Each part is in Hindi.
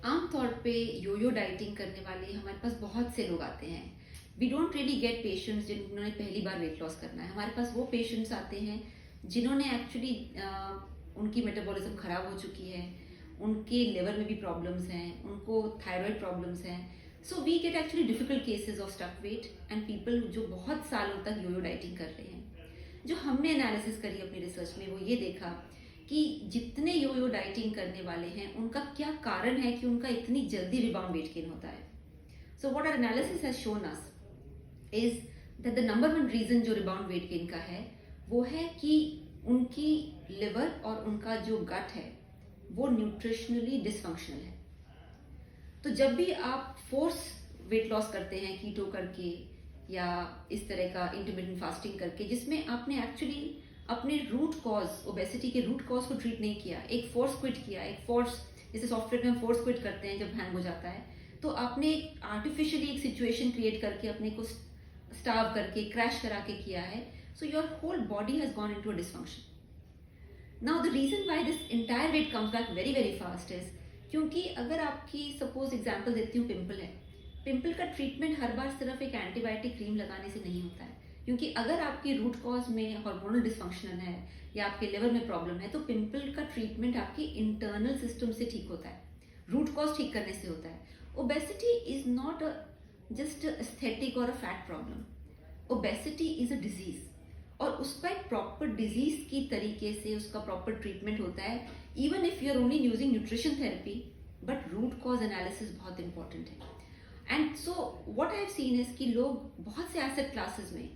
आमतौर पे यो-यो डाइटिंग करने वाले हमारे पास बहुत से लोग आते हैं। We don't really get patients जिन्होंने पहली बार वेट लॉस करना है। हमारे पास वो पेशेंट्स आते हैं जिन्होंने एक्चुअली उनकी मेटाबॉलिज्म खराब हो चुकी है, उनके लिवर में भी प्रॉब्लम्स हैं, उनको थायराइड प्रॉब्लम्स हैं। So we get actually difficult cases of stuck weight and people जो बहुत सालों तक यो-यो डाइटिंग कर रहे हैं। जो हमने एनालिसिस करी अपनी रिसर्च में वो ये देखा कि जितने यो-यो डाइटिंग करने वाले हैं उनका क्या कारण है कि उनका इतनी जल्दी रिबाउंड वेट गेन होता है। So what our analysis has shown us is that the number one reason जो रिबाउंड वेट गेन का है वो है कि उनकी लिवर और उनका जो गट है वो न्यूट्रिशनली डिसफंक्शनल है। तो जब भी आप फोर्स वेट लॉस करते हैं कीटो करके या इस तरह का इंटरमिटेंट फास्टिंग करके जिसमें आपने एक्चुअली अपने रूट कॉज ओबेसिटी के रूट कॉज को ट्रीट नहीं किया, एक फोर्स क्विट किया, एक फोर्स जैसे सॉफ्टवेयर में हम फोर्स क्विट करते हैं जब हैंग हो जाता है, तो आपने एक आर्टिफिशियली एक सिचुएशन क्रिएट करके अपने को स्टार्व करके क्रैश करा के किया है। So your whole body has gone into a dysfunction. Now the reason why this entire weight comes back very very fast is क्योंकि अगर आपकी सपोज एग्जांपल देती हूँ पिंपल है, पिंपल का ट्रीटमेंट हर बार सिर्फ एक एंटीबायोटिक क्रीम लगाने से नहीं होता है। क्योंकि अगर आपकी रूट कॉज में हार्मोनल डिसफंक्शन है या आपके लिवर में प्रॉब्लम है तो पिंपल का ट्रीटमेंट आपके इंटरनल सिस्टम से ठीक होता है, रूट कॉज ठीक करने से होता है। Obesity is not just aesthetic और a fat problem, obesity is a disease और उसका एक प्रॉपर डिजीज की तरीके से उसका प्रॉपर ट्रीटमेंट होता है। Even if you are only using nutrition therapy but root cause analysis बहुत इंपॉर्टेंट है। And so what I have seen is कि लोग बहुत से एसेट क्लासेस में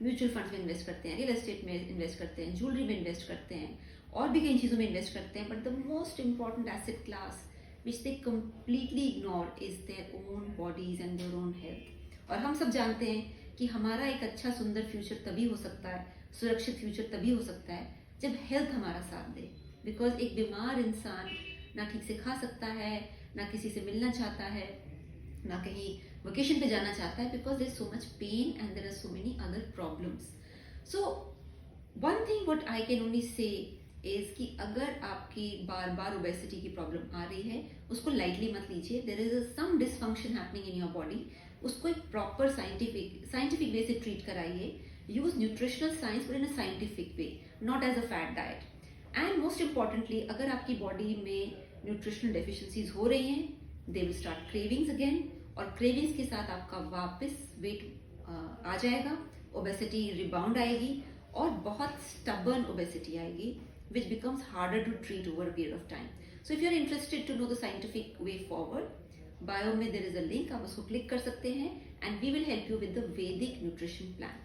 म्यूचुअल फंड में इन्वेस्ट करते हैं, रियल एस्टेट में इन्वेस्ट करते हैं, ज्वेलरी में इन्वेस्ट करते हैं और भी कई चीज़ों में इन्वेस्ट करते हैं, but the most important asset class which they completely ignore is their own bodies and their own health. और हम सब जानते हैं कि हमारा एक अच्छा सुंदर फ्यूचर तभी हो सकता है, सुरक्षित फ्यूचर तभी हो सकता है जब हेल्थ हमारा साथ दे। बिकॉज एक बीमार इंसान ना ठीक से खा सकता है, ना किसी से मिलना चाहता है, ना कहीं वेकेशन पे जाना चाहता है, because there so much pain and there are so many other problems. So one thing what I can only say is कि अगर आपकी बार बार ओबेसिटी की प्रॉब्लम आ रही है उसको लाइटली मत लीजिए। There is some dysfunction happening in your body, उसको एक प्रॉपर साइंटिफिक वे से ट्रीट कराइए। Use nutritional science but in a scientific way, not as a fad diet. And most importantly अगर आपकी बॉडी में न्यूट्रिशनल डेफिशिएंसीज हो रही हैं they will start cravings again, और क्रेविंग्स के साथ आपका वापस वेट आ जाएगा, ओबेसिटी रिबाउंड आएगी और बहुत स्टबर्न ओबेसिटी आएगी which becomes harder to treat over a period of time. So if you are interested to know the scientific way forward, bio में there is a link, आप उसको क्लिक कर सकते हैं and we will help you with the Vedic nutrition plan.